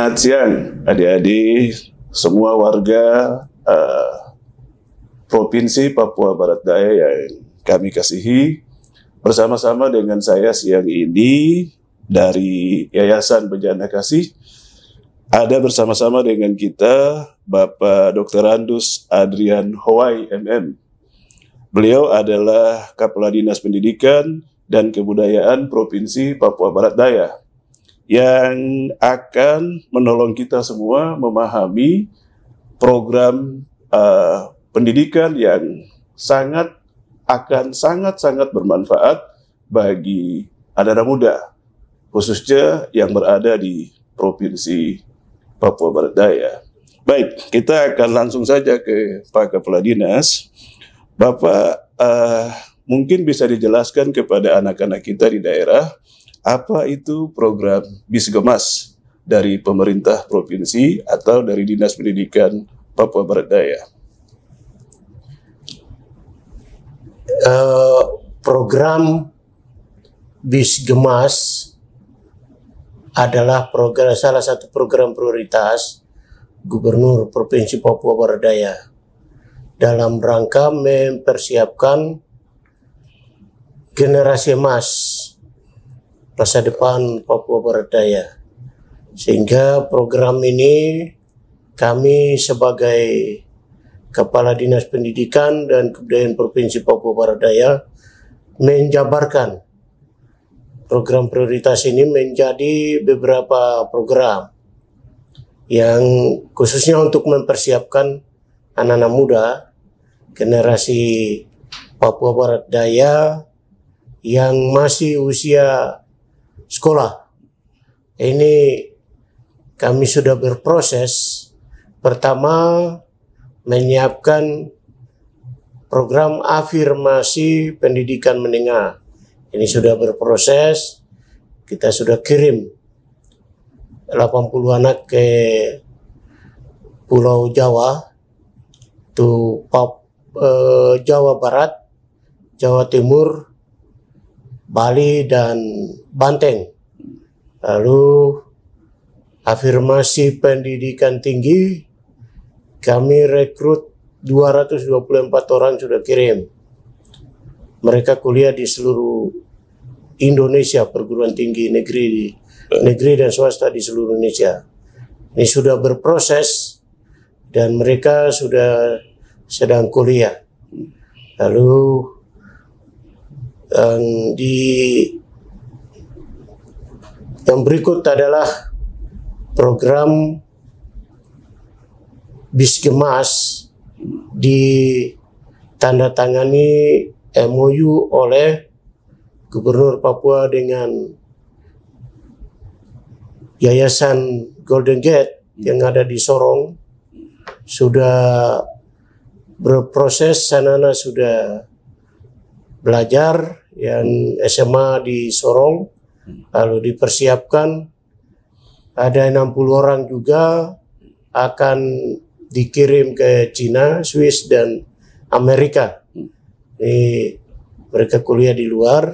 Selamat siang adik-adik semua warga Provinsi Papua Barat Daya yang kami kasihi. Bersama-sama dengan saya siang ini dari Yayasan Bejana Kasih, ada bersama-sama dengan kita Bapak Dr. Andus Adrian Howai MM. Beliau adalah Kepala Dinas Pendidikan dan Kebudayaan Provinsi Papua Barat Daya, yang akan menolong kita semua memahami program pendidikan yang sangat bermanfaat bagi anak-anak muda, khususnya yang berada di Provinsi Papua Barat Daya. Baik, kita akan langsung saja ke Pak Kepala Dinas. Bapak mungkin bisa dijelaskan kepada anak-anak kita di daerah, apa itu program Bisgemas dari pemerintah provinsi atau dari Dinas Pendidikan Papua Barat Daya? Program Bisgemas adalah salah satu program prioritas Gubernur Provinsi Papua Barat Daya dalam rangka mempersiapkan generasi emas masa depan Papua Barat Daya. Sehingga program ini kami sebagai Kepala Dinas Pendidikan dan Kebudayaan Provinsi Papua Barat Daya menjabarkan program prioritas ini menjadi beberapa program yang khususnya untuk mempersiapkan anak-anak muda generasi Papua Barat Daya yang masih usia sekolah. Ini kami sudah berproses. Pertama, menyiapkan program afirmasi pendidikan menengah. Ini sudah berproses. Kita sudah kirim 80 anak ke Pulau Jawa, Jawa Barat, Jawa Timur, Bali, dan Banteng. Lalu afirmasi pendidikan tinggi, kami rekrut 224 orang sudah kirim. Mereka kuliah di seluruh Indonesia, perguruan tinggi negeri dan swasta di seluruh Indonesia. Ini sudah berproses dan mereka sudah sedang kuliah. Lalu yang berikut adalah program Bisgemas ditandatangani MOU oleh Gubernur Papua dengan Yayasan Golden Gate yang ada di Sorong. Sudah berproses, anak-anak sudah belajar yang SMA di Sorong, lalu dipersiapkan ada 60 orang juga akan dikirim ke Cina, Swiss, dan Amerika. Ini mereka kuliah di luar.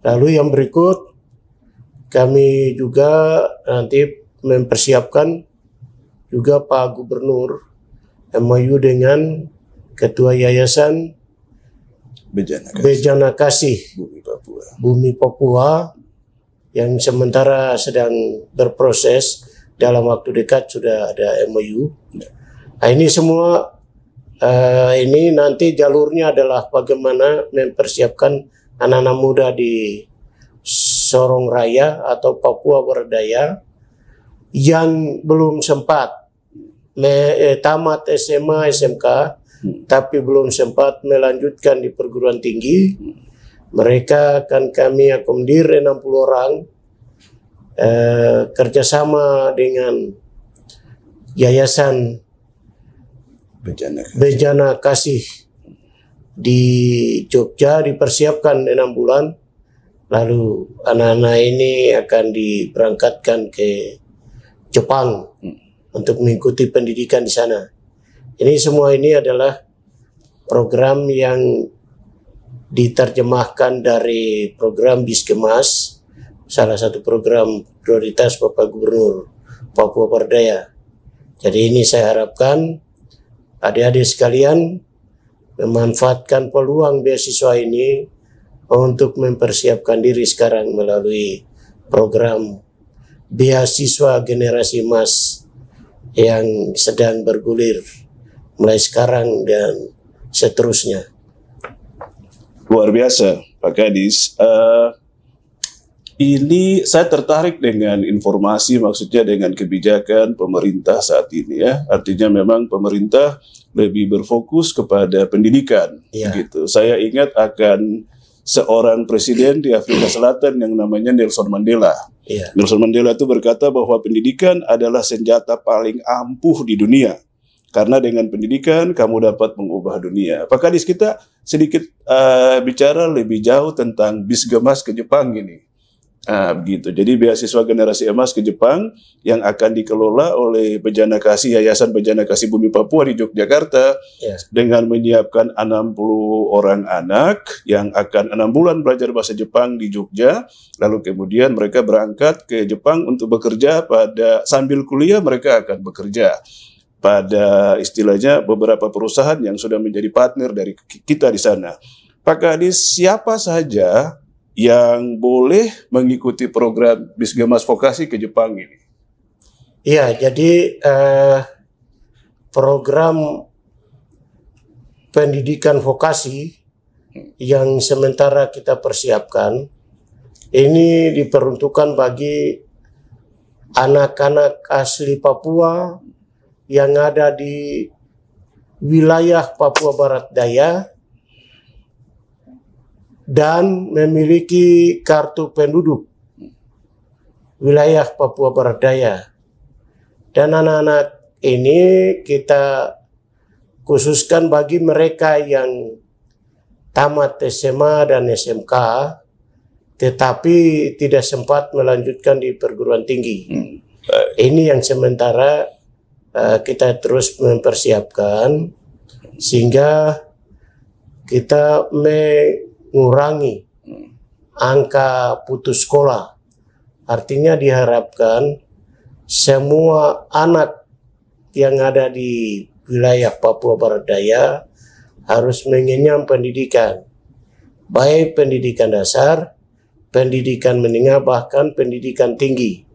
Lalu yang berikut kami juga nanti mempersiapkan juga Pak Gubernur MOU dengan Ketua Yayasan Bejana Kasih Bumi Papua yang sementara sedang berproses, dalam waktu dekat sudah ada MOU. Nah, ini semua ini nanti jalurnya adalah bagaimana mempersiapkan anak-anak muda di Sorong Raya atau Papua Barat Daya yang belum sempat tamat SMA, SMK, tapi belum sempat melanjutkan di perguruan tinggi. Mereka akan kami akomodir 60 orang kerjasama dengan Yayasan Bejana Kasih di Jogja, dipersiapkan 6 bulan. Lalu anak-anak ini akan diberangkatkan ke Jepang untuk mengikuti pendidikan di sana. Ini semua ini adalah program yang diterjemahkan dari program Bisgemas, salah satu program prioritas Bapak Gubernur Papua Barat Daya. Jadi ini saya harapkan adik-adik sekalian memanfaatkan peluang beasiswa ini untuk mempersiapkan diri sekarang melalui program beasiswa generasi emas yang sedang bergulir mulai sekarang dan seterusnya. Luar biasa, Pak Kadis. Ini saya tertarik dengan informasi, maksudnya dengan kebijakan pemerintah saat ini ya. Artinya memang pemerintah lebih berfokus kepada pendidikan. Ya. Gitu. Saya ingat akan seorang presiden di Afrika Selatan yang namanya Nelson Mandela. Ya. Nelson Mandela itu berkata bahwa pendidikan adalah senjata paling ampuh di dunia. Karena dengan pendidikan kamu dapat mengubah dunia. Pak Kadis, kita sedikit bicara lebih jauh tentang Bisgemas ke Jepang ini. Begitu. Jadi beasiswa generasi emas ke Jepang yang akan dikelola oleh Bejana Kasih, Yayasan Bejana Kasih Bumi Papua di Yogyakarta, dengan menyiapkan 60 orang anak yang akan 6 bulan belajar bahasa Jepang di Jogja, lalu kemudian mereka berangkat ke Jepang untuk bekerja. Sambil kuliah mereka akan bekerja pada istilahnya beberapa perusahaan yang sudah menjadi partner dari kita di sana. Pak Kadis, siapa saja yang boleh mengikuti program Bisgemas Vokasi ke Jepang ini? Iya, jadi program pendidikan vokasi yang sementara kita persiapkan ini diperuntukkan bagi anak-anak asli Papua yang ada di wilayah Papua Barat Daya dan memiliki kartu penduduk wilayah Papua Barat Daya. Dan anak-anak ini kita khususkan bagi mereka yang tamat SMA dan SMK tetapi tidak sempat melanjutkan di perguruan tinggi. Ini yang sementara kita terus mempersiapkan sehingga kita mengurangi angka putus sekolah. Artinya diharapkan semua anak yang ada di wilayah Papua Barat Daya harus mengenyam pendidikan, baik pendidikan dasar, pendidikan menengah, bahkan pendidikan tinggi.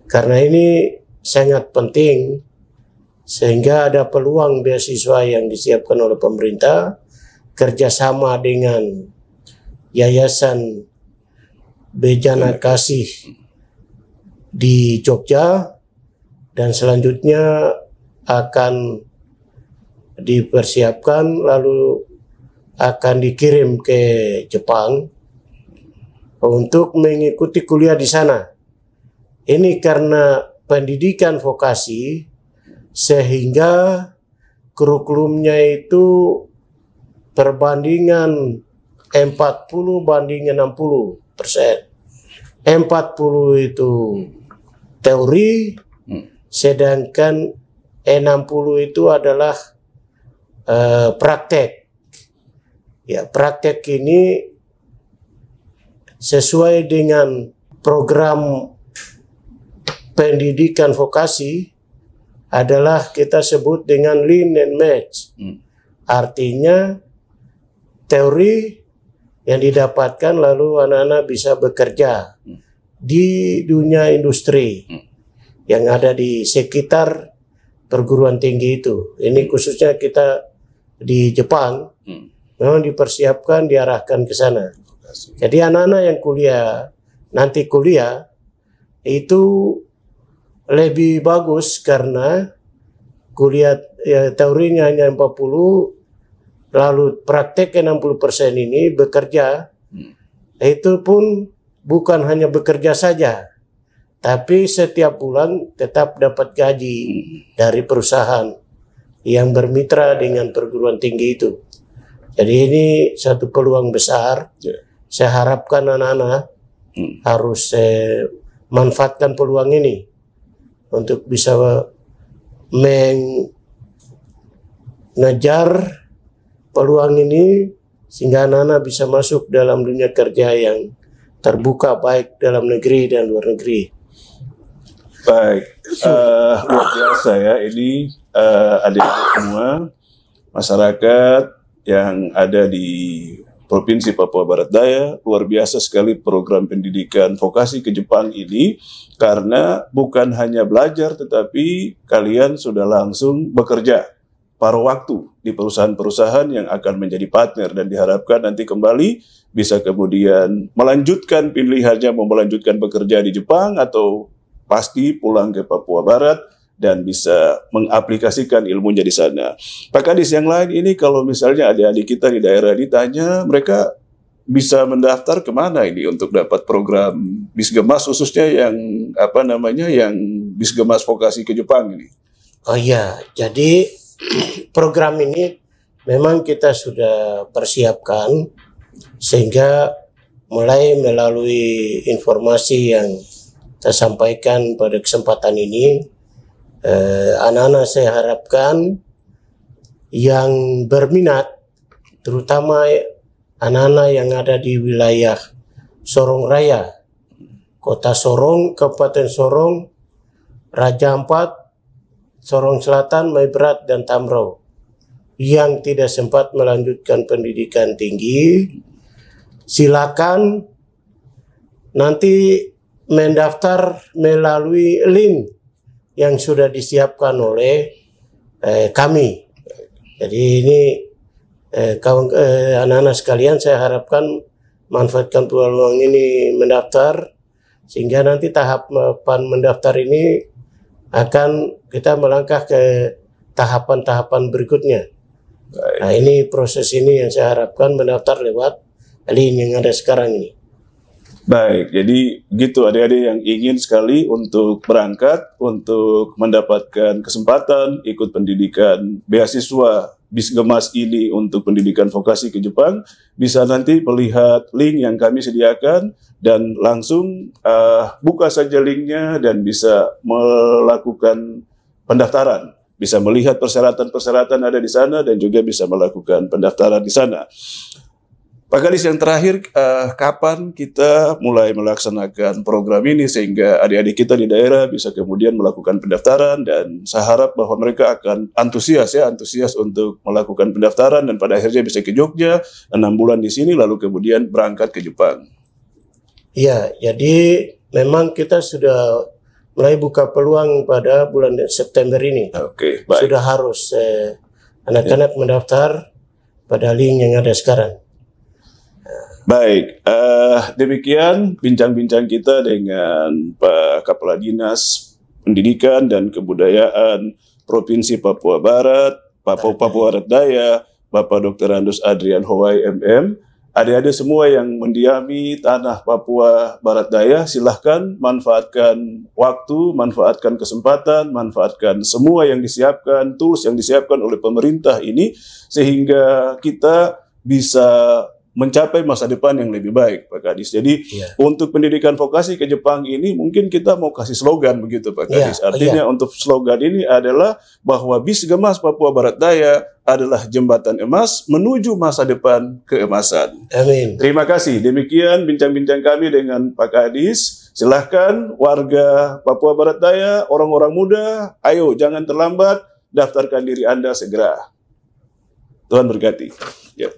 Karena ini sangat penting sehingga ada peluang beasiswa yang disiapkan oleh pemerintah kerjasama dengan Yayasan Bejana Kasih di Jogja, dan selanjutnya akan dipersiapkan lalu akan dikirim ke Jepang untuk mengikuti kuliah di sana. Ini karena pendidikan vokasi sehingga kurikulumnya itu perbandingan 40 banding 60%. 40 itu teori, sedangkan 60 itu adalah praktek. Ya, praktek ini sesuai dengan program pendidikan vokasi adalah kita sebut dengan learn and match. Artinya teori yang didapatkan lalu anak-anak bisa bekerja di dunia industri yang ada di sekitar perguruan tinggi itu. Ini khususnya kita di Jepang memang dipersiapkan, diarahkan ke sana. Jadi anak-anak yang nanti kuliah itu lebih bagus karena kuliah teorinya hanya 40, lalu praktek 60% ini bekerja. Itu pun bukan hanya bekerja saja, tapi setiap bulan tetap dapat gaji dari perusahaan yang bermitra dengan perguruan tinggi itu. Jadi ini satu peluang besar. Saya harapkan anak-anak harus manfaatkan peluang ini untuk bisa mengejar peluang ini sehingga anak-anak bisa masuk dalam dunia kerja yang terbuka baik dalam negeri dan luar negeri. Baik, luar biasa ya ini adik-adik semua masyarakat yang ada di Provinsi Papua Barat Daya. Luar biasa sekali program pendidikan vokasi ke Jepang ini, karena bukan hanya belajar tetapi kalian sudah langsung bekerja paruh waktu di perusahaan-perusahaan yang akan menjadi partner, dan diharapkan nanti kembali bisa kemudian melanjutkan pilihannya, mau melanjutkan bekerja di Jepang atau pasti pulang ke Papua Barat dan bisa mengaplikasikan ilmunya di sana. Pak Kadis, yang lain ini kalau misalnya adik-adik kita di daerah ditanya, mereka bisa mendaftar kemana ini untuk dapat program Bisgemas, khususnya yang yang Bisgemas vokasi ke Jepang ini? Oh iya, jadi program ini memang kita sudah persiapkan, sehingga mulai melalui informasi yang saya sampaikan pada kesempatan ini, anak-anak saya harapkan yang berminat, terutama anak-anak yang ada di wilayah Sorong Raya, Kota Sorong, Kabupaten Sorong, Raja Ampat, Sorong Selatan, Maiberat, dan Tamrau, yang tidak sempat melanjutkan pendidikan tinggi, silakan nanti mendaftar melalui link yang sudah disiapkan oleh kami. Jadi ini anak-anak sekalian, saya harapkan manfaatkan peluang ini mendaftar, sehingga nanti tahapan mendaftar ini akan kita melangkah ke tahapan-tahapan berikutnya. Nah, ini proses ini yang saya harapkan mendaftar lewat link yang ada sekarang ini. Baik, jadi gitu adik-adik yang ingin sekali untuk berangkat, untuk mendapatkan kesempatan ikut pendidikan beasiswa Bisgemas ini untuk pendidikan vokasi ke Jepang, bisa nanti melihat link yang kami sediakan dan langsung buka saja linknya dan bisa melakukan pendaftaran. Bisa melihat persyaratan-persyaratan ada di sana dan juga bisa melakukan pendaftaran di sana. Pak Kadis, yang terakhir, kapan kita mulai melaksanakan program ini sehingga adik-adik kita di daerah bisa kemudian melakukan pendaftaran, dan saya harap bahwa mereka akan antusias untuk melakukan pendaftaran dan pada akhirnya bisa ke Jogja 6 bulan di sini lalu kemudian berangkat ke Jepang. Iya, jadi memang kita sudah mulai buka peluang pada bulan September ini. Oke, baik. Sudah harus anak-anak mendaftar pada link yang ada sekarang. Baik, demikian bincang-bincang kita dengan Pak Kepala Dinas Pendidikan dan Kebudayaan Provinsi Papua Barat, Papua Barat Daya, Bapak Dr. Andus Adrian Howai MM. Adik-adik semua yang mendiami tanah Papua Barat Daya, silahkan manfaatkan waktu, manfaatkan kesempatan, manfaatkan semua yang disiapkan, tools yang disiapkan oleh pemerintah ini, sehingga kita bisa mencapai masa depan yang lebih baik, Pak Kadis. Jadi untuk pendidikan vokasi ke Jepang ini mungkin kita mau kasih slogan begitu, Pak Kadis. Artinya untuk slogan ini adalah bahwa Bisgemas Papua Barat Daya adalah jembatan emas menuju masa depan keemasan. Amin. Terima kasih. Demikian bincang-bincang kami dengan Pak Kadis. Silahkan warga Papua Barat Daya, orang-orang muda, ayo jangan terlambat, daftarkan diri Anda segera. Tuhan berkati. Ya.